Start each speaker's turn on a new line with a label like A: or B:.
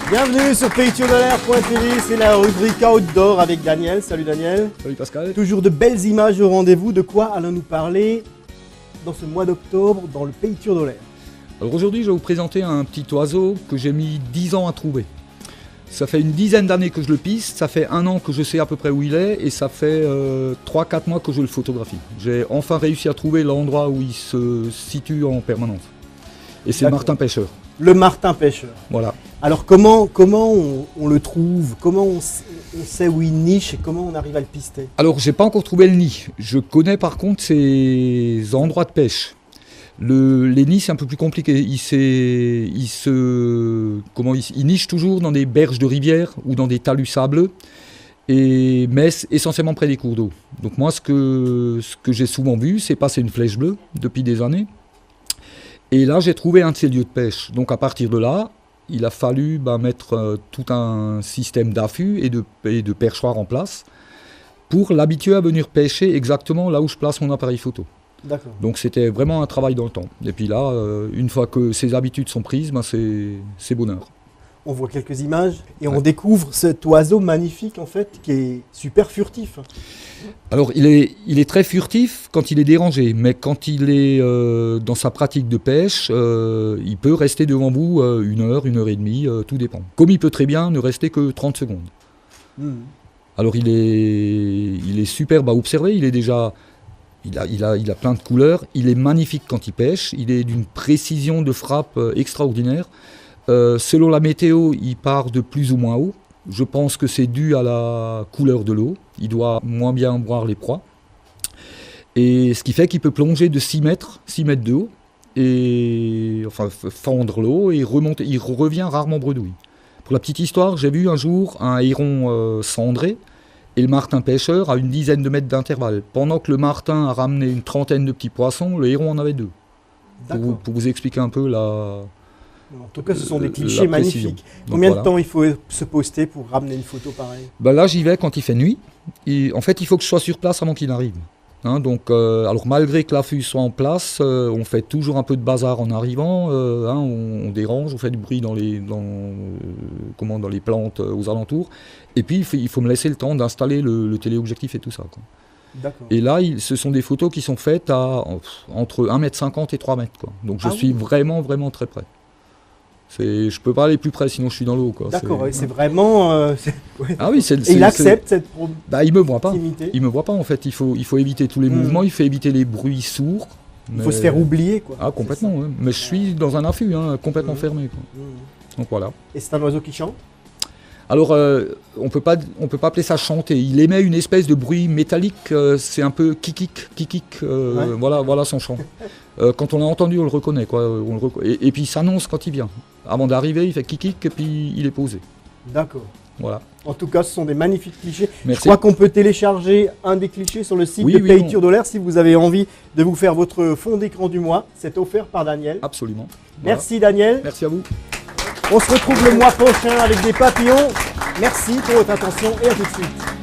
A: Bienvenue sur payturedolaire.tv, c'est la rubrique Outdoor avec Daniel. Salut Daniel.
B: Salut Pascal.
A: Toujours de belles images au rendez-vous. De quoi allons-nous parler dans ce mois d'octobre dans le Pays Turdolaire?
B: Alors aujourd'hui, je vais vous présenter un petit oiseau que j'ai mis 10 ans à trouver. Ça fait une dizaine d'années que je le piste, ça fait 1 an que je sais à peu près où il est et ça fait 3-4 mois que je le photographie. J'ai enfin réussi à trouver l'endroit où il se situe en permanence. Et c'est le martin pêcheur.
A: Le martin pêcheur.
B: Voilà.
A: Alors comment on le trouve? Comment on sait où il niche et comment on arrive à le pister?
B: Alors j'ai pas encore trouvé le nid. Je connais par contre ces endroits de pêche. Les nids c'est un peu plus compliqué. Il niche toujours dans des berges de rivière ou dans des talus sableux, mais essentiellement près des cours d'eau. Donc moi ce que j'ai souvent vu, c'est passer une flèche bleue depuis des années. Et là j'ai trouvé un de ces lieux de pêche. Donc à partir de là, il a fallu mettre tout un système d'affût et de perchoirs en place pour l'habituer à venir pêcher exactement là où je place mon appareil photo. Donc c'était vraiment un travail dans le temps. Et puis là, une fois que ces habitudes sont prises, c'est bonheur.
A: On voit quelques images et on découvre cet oiseau magnifique en fait qui est super furtif.
B: Alors il est très furtif quand il est dérangé, mais quand il est dans sa pratique de pêche, il peut rester devant vous 1 heure, 1 heure et demie, tout dépend. Comme il peut très bien ne rester que 30 secondes. Alors il est superbe à observer, il a plein de couleurs, il est magnifique quand il pêche, il est d'une précision de frappe extraordinaire. Selon la météo, il part de plus ou moins haut. Je pense que c'est dû à la couleur de l'eau. Il doit moins bien boire les proies. Et ce qui fait qu'il peut plonger de 6 mètres de haut, et enfin fendre l'eau et remonter. Il revient rarement bredouille. Pour la petite histoire, j'ai vu un jour un héron cendré et le martin pêcheur à une dizaine de mètres d'intervalle. Pendant que le martin a ramené une trentaine de petits poissons, le héron en avait 2. Pour vous expliquer un peu la...
A: En tout cas, ce sont des clichés magnifiques. Combien de temps il faut se poster pour ramener une photo pareille?
B: Là, j'y vais quand il fait nuit. En fait, il faut que je sois sur place avant qu'il n'arrive. Alors, malgré que l'affût soit en place, on fait toujours un peu de bazar en arrivant. On dérange, on fait du bruit dans les plantes aux alentours. Et puis, il faut me laisser le temps d'installer le téléobjectif et tout ça, quoi. Et là, ce sont des photos qui sont faites entre 1,50 m et 3 mètres, quoi. Donc, je suis vraiment, vraiment très près. Je peux pas aller plus près, sinon je suis dans l'eau.
A: D'accord, c'est vraiment...
B: Ah oui,
A: et il accepte cette
B: il me voit pas.
A: proximité.
B: Il me voit pas en fait. Il faut éviter tous les mouvements, il faut éviter les bruits sourds.
A: Il faut se faire oublier, quoi.
B: Ah, complètement, ouais. Mais je suis dans un affût, complètement fermé, quoi. Donc voilà.
A: Et c'est un oiseau qui chante?
B: Alors, on peut pas appeler ça chanter. Il émet une espèce de bruit métallique, c'est un peu kikik, voilà son chant. Quand on l'a entendu, on le reconnaît, quoi. Et puis il s'annonce quand il vient. Avant d'arriver, il fait kikik et puis il est posé.
A: D'accord.
B: Voilà.
A: En tout cas, ce sont des magnifiques clichés.
B: Merci.
A: Je crois qu'on peut télécharger un des clichés sur le site de Pays Turdolaire si vous avez envie de vous faire votre fond d'écran du mois. C'est offert par Daniel.
B: Absolument. Voilà.
A: Merci Daniel.
B: Merci à vous.
A: On se retrouve le mois prochain avec des papillons. Merci pour votre attention et à tout de suite.